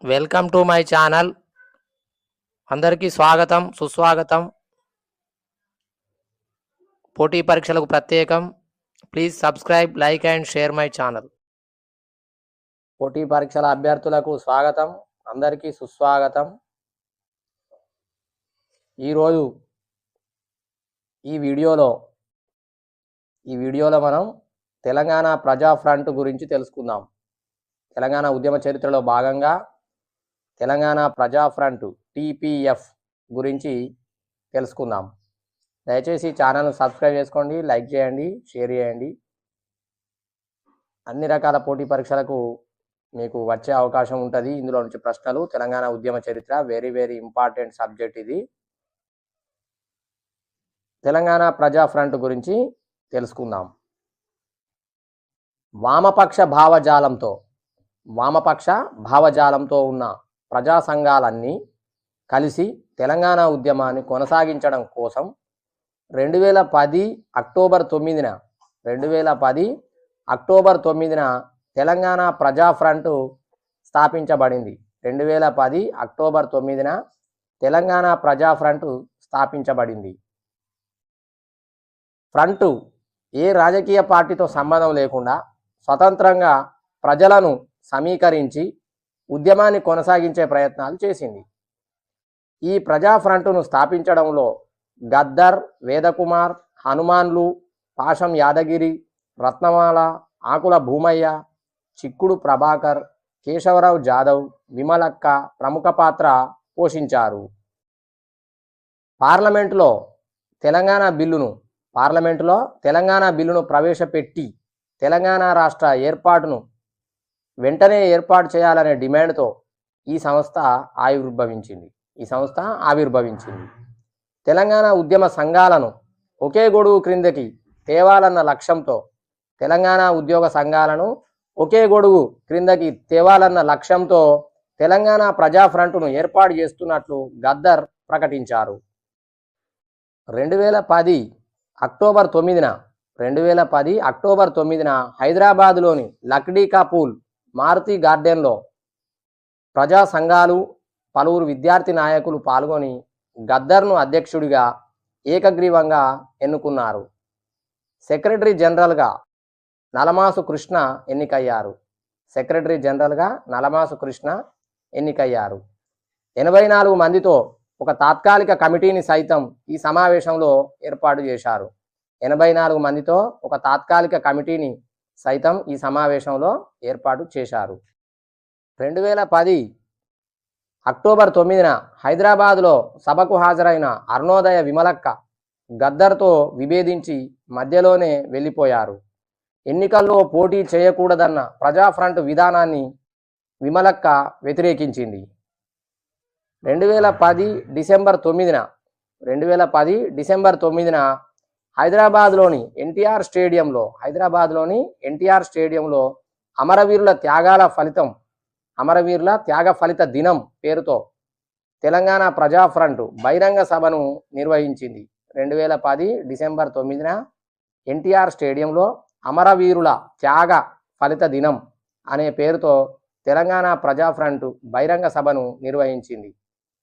Welcome to my channel. అందరికీ స్వాగతం, సుస్వాగతం. పోటీ పరీక్షలకు ప్రత్యేకం. Please subscribe, like and share my channel. పోటీ పరీక్షల అభ్యర్థులకు స్వాగతం, అందరికీ సుస్వాగతం. ఈరోజు ఈ వీడియోలో మనం తెలంగాణ ప్రజా ఫ్రంట్ గురించి తెలుసుకుందాం. తెలంగాణ ఉద్యమ చరిత్రలో భాగంగా తెలంగాణ ప్రజా ఫ్రంట్ TPF గురించి తెలుసుకుందాం. దయచేసి ఛానల్ను సబ్స్క్రైబ్ చేసుకోండి, లైక్ చేయండి, షేర్ చేయండి. అన్ని రకాల పోటీ పరీక్షలకు మీకు వచ్చే అవకాశం ఉంటుంది. ఇందులో నుంచి ప్రశ్నలు తెలంగాణ ఉద్యమ చరిత్ర వెరీ వెరీ ఇంపార్టెంట్ సబ్జెక్ట్ ఇది. తెలంగాణ ప్రజా ఫ్రంట్ గురించి తెలుసుకుందాం. వామపక్ష భావజాలంతో ఉన్న ప్రజా సంఘాలన్నీ కలిసి తెలంగాణ ఉద్యమాన్ని కొనసాగించడం కోసం 2010 అక్టోబర్ 9న తెలంగాణ ప్రజా ఫ్రంట్ స్థాపించబడింది. 2010 అక్టోబర్ 9న తెలంగాణ ప్రజా ఫ్రంట్ స్థాపించబడింది. ఫ్రంట్ ఏ రాజకీయ పార్టీతో సంబంధం లేకుండా స్వతంత్రంగా ప్రజలను సమీకరించి ఉద్యమాన్ని కొనసాగించే ప్రయత్నాలు చేసింది. ఈ ప్రజా ఫ్రంట్ను స్థాపించడంలో గద్దర్, వేదకుమార్, హనుమాన్లు, పాషం యాదగిరి, రత్నమాల, ఆకుల భూమయ్య, చిక్కుడు ప్రభాకర్, కేశవరావు జాదవ్, విమలక్క ప్రముఖ పాత్ర పోషించారు. పార్లమెంటులో తెలంగాణ బిల్లును ప్రవేశపెట్టి తెలంగాణ రాష్ట్ర ఏర్పాటును వెంటనే ఏర్పాటు చేయాలనే డిమాండ్తో ఈ సంస్థ ఆవిర్భవించింది. తెలంగాణ ఉద్యమ సంఘాలను ఒకే గొడుగు క్రిందకి తేవాలన్న లక్ష్యంతో తెలంగాణ ప్రజా ఫ్రంట్ను ఏర్పాటు చేస్తున్నట్లు గద్దర్ ప్రకటించారు. 2010 అక్టోబర్ 9న హైదరాబాద్లోని లక్డీకాపూల్ మారుతి గార్డెన్లో ప్రజా సంఘాలు, పలువురు విద్యార్థి నాయకులు పాల్గొని గద్దర్ను అధ్యక్షుడిగా ఏకగ్రీవంగా ఎన్నుకున్నారు. సెక్రటరీ జనరల్గా నలమాసు కృష్ణ ఎన్నికయ్యారు. 84 మందితో ఒక తాత్కాలిక కమిటీని సైతం ఈ సమావేశంలో ఏర్పాటు చేశారు. 2010 అక్టోబర్ 9న హైదరాబాద్లో సభకు హాజరైన అరుణోదయ విమలక్క గద్దర్తో విభేదించి మధ్యలోనే వెళ్ళిపోయారు. ఎన్నికల్లో పోటీ చేయకూడదన్న ప్రజా ఫ్రంట్ విధానాన్ని విమలక్క వ్యతిరేకించింది. 2010 డిసెంబర్ 9న హైదరాబాద్లోని ఎన్టీఆర్ స్టేడియంలో అమరవీరుల త్యాగ ఫలిత దినం పేరుతో తెలంగాణ ప్రజా ఫ్రంట్ బహిరంగ సభను నిర్వహించింది. 2010 డిసెంబర్ 9న ఎన్టీఆర్ స్టేడియంలో అమరవీరుల త్యాగ ఫలిత దినం అనే పేరుతో తెలంగాణ ప్రజా ఫ్రంట్ బహిరంగ సభను నిర్వహించింది.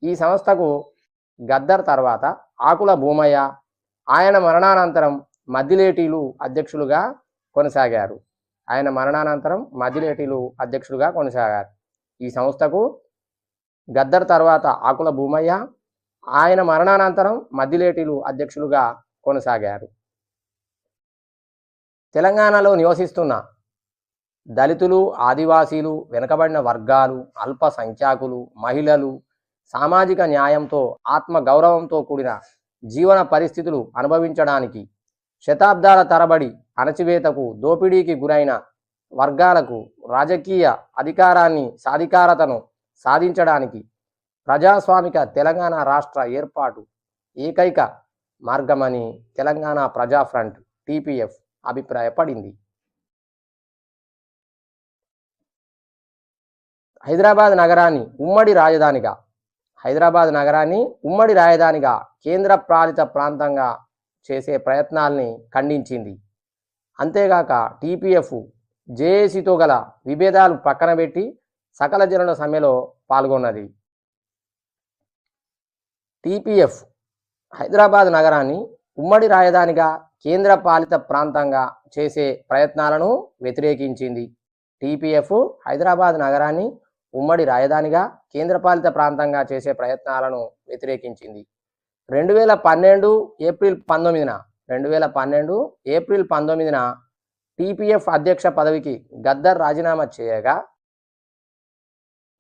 ఈ సంస్థకు గద్దర్ తర్వాత ఆకుల భూమయ్య, ఆయన మరణానంతరం మద్దిలేటీలు అధ్యక్షులుగా కొనసాగారు. ఈ సంస్థకు గద్దర్ తర్వాత ఆకుల భూమయ్య, ఆయన మరణానంతరం మద్దిలేటీలు అధ్యక్షులుగా కొనసాగారు. తెలంగాణలో నివసిస్తున్న దళితులు, ఆదివాసీలు, వెనుకబడిన వర్గాలు, అల్పసంఖ్యాకులు, మహిళలు సామాజిక న్యాయంతో, ఆత్మ గౌరవంతో కూడిన జీవన పరిస్థితులు అనుభవించడానికి, శతాబ్దాల తరబడి అణచివేతకు, దోపిడీకి గురైన వర్గాలకు రాజకీయ సాధికారతను సాధించడానికి ప్రజాస్వామిక తెలంగాణ రాష్ట్ర ఏర్పాటు ఏకైక మార్గమని తెలంగాణ ప్రజా ఫ్రంట్ TPF అభిప్రాయపడింది. హైదరాబాద్ నగరాన్ని ఉమ్మడి రాజధానిగా కేంద్ర పాలిత ప్రాంతంగా చేసే ప్రయత్నాల్ని ఖండించింది. అంతేగాక TPF జేఏసీతో గల విభేదాలు పక్కన పెట్టి సకల జనుల సమ్మెలో పాల్గొన్నది. టీపీఎఫ్ హైదరాబాద్ నగరాన్ని ఉమ్మడి రాజధానిగా కేంద్ర పాలిత ప్రాంతంగా చేసే ప్రయత్నాలను వ్యతిరేకించింది. టీపీఎఫ్ హైదరాబాద్ నగరాన్ని ఉమ్మడి రాజధానిగా కేంద్రపాలిత ప్రాంతంగా చేసే ప్రయత్నాలను వ్యతిరేకించింది. 2012 ఏప్రిల్ 19న టీపీఎఫ్ అధ్యక్ష పదవికి గద్దర్ రాజీనామా చేయగా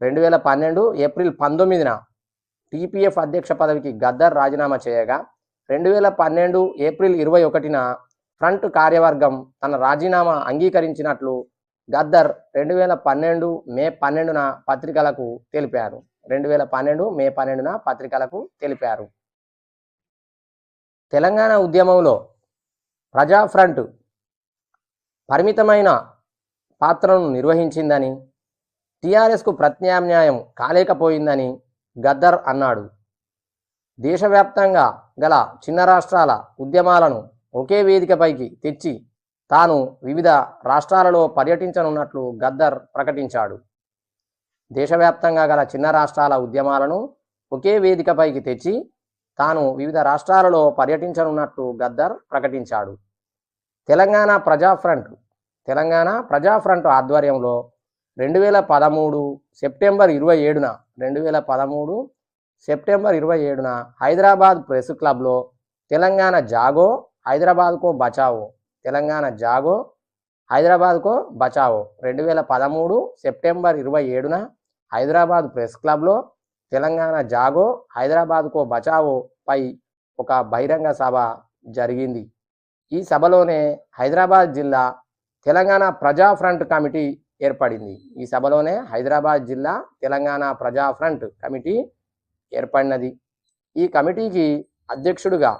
2012 ఏప్రిల్ 19న టీపీఎఫ్ అధ్యక్ష పదవికి గద్దర్ రాజీనామా చేయగా 2012 ఏప్రిల్ 21న ఫ్రంట్ కార్యవర్గం తన రాజీనామా అంగీకరించినట్లు గద్దర్ 2012 మే 12న పత్రికలకు తెలిపారు. 2012 మే 12న పత్రికలకు తెలిపారు. తెలంగాణ ఉద్యమంలో ప్రజా ఫ్రంట్ పరిమితమైన పాత్రను నిర్వహించిందని, టీఆర్ఎస్కు ప్రత్యామ్నాయం కాలేకపోయిందని గద్దర్ అన్నాడు. దేశవ్యాప్తంగా గల చిన్న రాష్ట్రాల ఉద్యమాలను ఒకే వేదికపైకి తెచ్చి తాను వివిధ రాష్ట్రాలలో పర్యటించనున్నట్లు గద్దర్ ప్రకటించాడు. దేశవ్యాప్తంగా గల చిన్న రాష్ట్రాల ఉద్యమాలను ఒకే వేదికపైకి తెచ్చి తాను వివిధ రాష్ట్రాలలో పర్యటించనున్నట్లు గద్దర్ ప్రకటించాడు. తెలంగాణ ప్రజా ఫ్రంట్ ఆధ్వర్యంలో 2013 సెప్టెంబర్ 27న హైదరాబాద్ ప్రెస్ క్లబ్లో తెలంగాణ జాగో హైదరాబాద్కో బచావో 2013 సెప్టెంబర్ 27న హైదరాబాద్ ప్రెస్ క్లబ్లో తెలంగాణ జాగో హైదరాబాద్కో బచావో పై ఒక బహిరంగ సభ జరిగింది. ఈ సభలోనే హైదరాబాద్ జిల్లా తెలంగాణ ప్రజా ఫ్రంట్ కమిటీ ఏర్పడింది. ఈ సభలోనే హైదరాబాద్ జిల్లా తెలంగాణ ప్రజా ఫ్రంట్ కమిటీ ఏర్పడినది. ఈ కమిటీకి అధ్యక్షుడిగా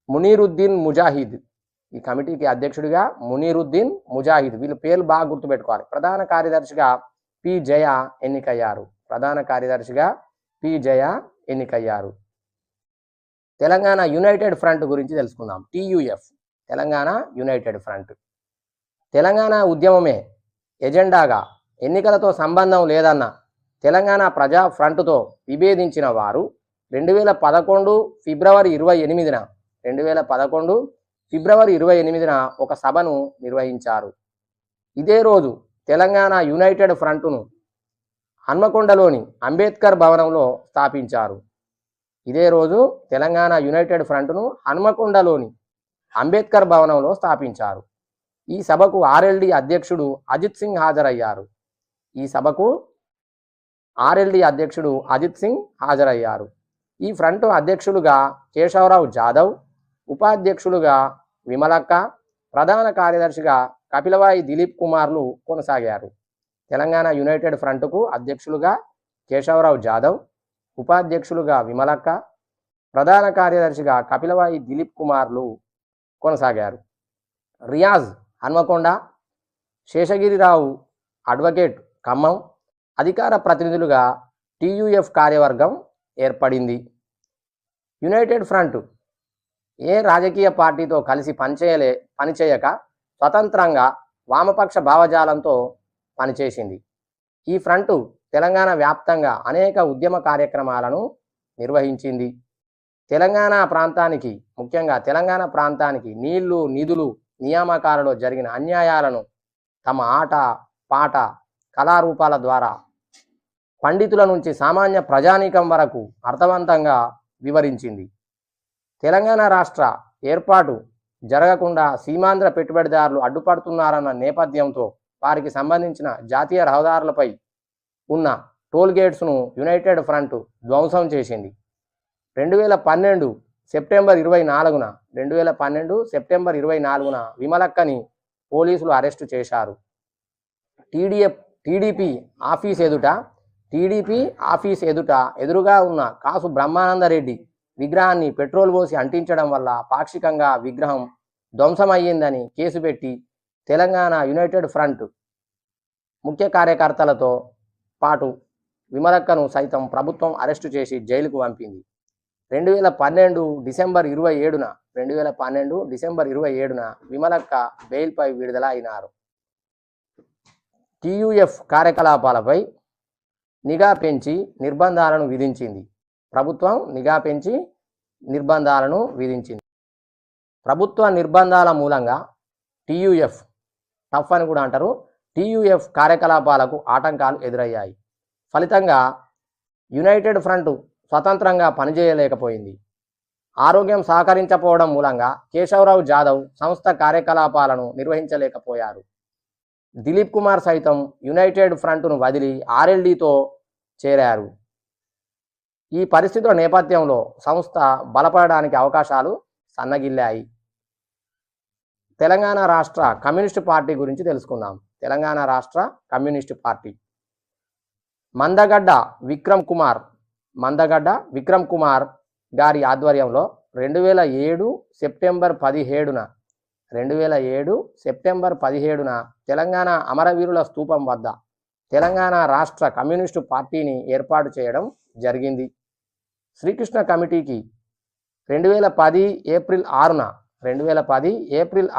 మునీరుద్దీన్ ముజాహిద్ వీళ్ళు పేర్లు బాగా గుర్తుపెట్టుకోవాలి. ప్రధాన కార్యదర్శిగా పి జయ ఎన్నికయ్యారు. తెలంగాణ యునైటెడ్ ఫ్రంట్ గురించి తెలుసుకుందాం. TUF Telangana united front Telangana ఉద్యమమే ఎజెండాగా ఎన్నికలతో సంబంధం లేదన్న తెలంగాణ ప్రజా ఫ్రంట్తో విభేదించిన వారు 2011 ఫిబ్రవరి 28న ఒక సభను నిర్వహించారు. ఇదే రోజు తెలంగాణ యునైటెడ్ ఫ్రంట్ను హన్మకొండలోని అంబేద్కర్ భవనంలో స్థాపించారు. ఈ సభకు ఆర్ఎల్డి అధ్యక్షుడు అజిత్ సింగ్ హాజరయ్యారు. ఈ ఫ్రంట్ అధ్యక్షులుగా కేశవరావు జాదవ్, ఉపాధ్యక్షులుగా విమలక్క, ప్రధాన కార్యదర్శిగా కపిలవాయి దిలీప్ కుమార్లు కొనసాగారు. తెలంగాణ యునైటెడ్ ఫ్రంట్కు అధ్యక్షులుగా కేశవరావు జాదవ్, ఉపాధ్యక్షులుగా విమలక్క, ప్రధాన కార్యదర్శిగా కపిలవాయి దిలీప్ కుమార్లు కొనసాగారు. రియాజ్ హన్మకొండ, శేషగిరిరావు అడ్వకేట్ ఖమ్మం అధికార ప్రతినిధులుగా టీయూఎఫ్ కార్యవర్గం ఏర్పడింది. యునైటెడ్ ఫ్రంట్ ఏ రాజకీయ పార్టీతో కలిసి పనిచేయక స్వతంత్రంగా వామపక్ష భావజాలంతో పనిచేసింది. ఈ ఫ్రంట్ తెలంగాణ వ్యాప్తంగా అనేక ఉద్యమ కార్యక్రమాలను నిర్వహించింది. ముఖ్యంగా తెలంగాణ ప్రాంతానికి నీళ్లు, నిధులు, నియామకాలలో జరిగిన అన్యాయాలను తమ ఆట, పాట, కళారూపాల ద్వారా పండితుల నుంచి సామాన్య ప్రజానీకం వరకు అర్థవంతంగా వివరించింది. తెలంగాణ రాష్ట్ర ఏర్పాటు జరగకుండా సీమాంధ్ర పెట్టుబడిదారులు అడ్డుపడుతున్నారన్న నేపథ్యంతో వారికి సంబంధించిన జాతీయ రహదారులపై ఉన్న టోల్ గేట్స్ను యునైటెడ్ ఫ్రంట్ ధ్వంసం చేసింది. 2012 సెప్టెంబర్ 24న విమలక్కని పోలీసులు అరెస్టు చేశారు. టీడీపీ ఆఫీస్ ఎదురుగా ఉన్న కాసు బ్రహ్మానందరెడ్డి విగ్రహాన్ని పెట్రోల్ పోసి అంటించడం వల్ల పాక్షికంగా విగ్రహం ధ్వంసమయ్యిందని కేసు పెట్టి తెలంగాణ యునైటెడ్ ఫ్రంట్ ముఖ్య కార్యకర్తలతో పాటు విమలక్కను సైతం ప్రభుత్వం అరెస్టు చేసి జైలుకు పంపింది. 2012 డిసెంబర్ 27న విమలక్క బెయిల్పై విడుదల అయినారు. టీయూఎఫ్ కార్యకలాపాలపై నిఘా పెంచి నిర్బంధాలను విధించింది. ప్రభుత్వం నిఘా పెంచి నిర్బంధాలను విధించింది. ప్రభుత్వ నిర్బంధాల మూలంగా టీయూఎఫ్ టఫ్ అని కూడా అంటారు, టీయూఎఫ్ కార్యకలాపాలకు ఆటంకాలు ఎదురయ్యాయి. ఫలితంగా యునైటెడ్ ఫ్రంట్ స్వతంత్రంగా పనిచేయలేకపోయింది. ఆరోగ్యం సహకరించకపోవడం మూలంగా కేశవరావు జాదవ్ సంస్థ కార్యకలాపాలను నిర్వహించలేకపోయారు. దిలీప్ కుమార్ సైతం యునైటెడ్ ఫ్రంట్ను వదిలి ఆర్ఎల్డీతో చేరారు. ఈ పరిస్థితుల నేపథ్యంలో సంస్థ బలపడడానికి అవకాశాలు సన్నగిల్లాయి. తెలంగాణ రాష్ట్ర కమ్యూనిస్టు పార్టీ గురించి తెలుసుకుందాం. తెలంగాణ రాష్ట్ర కమ్యూనిస్టు పార్టీ మందగడ్డ విక్రమ్ కుమార్ గారి ఆధ్వర్యంలో 2007 సెప్టెంబర్ 17న తెలంగాణ అమరవీరుల స్తూపం వద్ద తెలంగాణ రాష్ట్ర కమ్యూనిస్టు పార్టీని ఏర్పాటు చేయడం జరిగింది. శ్రీకృష్ణ కమిటీకి 2010 ఏప్రిల్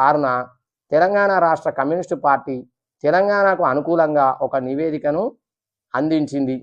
6న తెలంగాణ రాష్ట్ర కమ్యూనిస్టు పార్టీ తెలంగాణకు అనుకూలంగా ఒక నివేదికను అందించింది.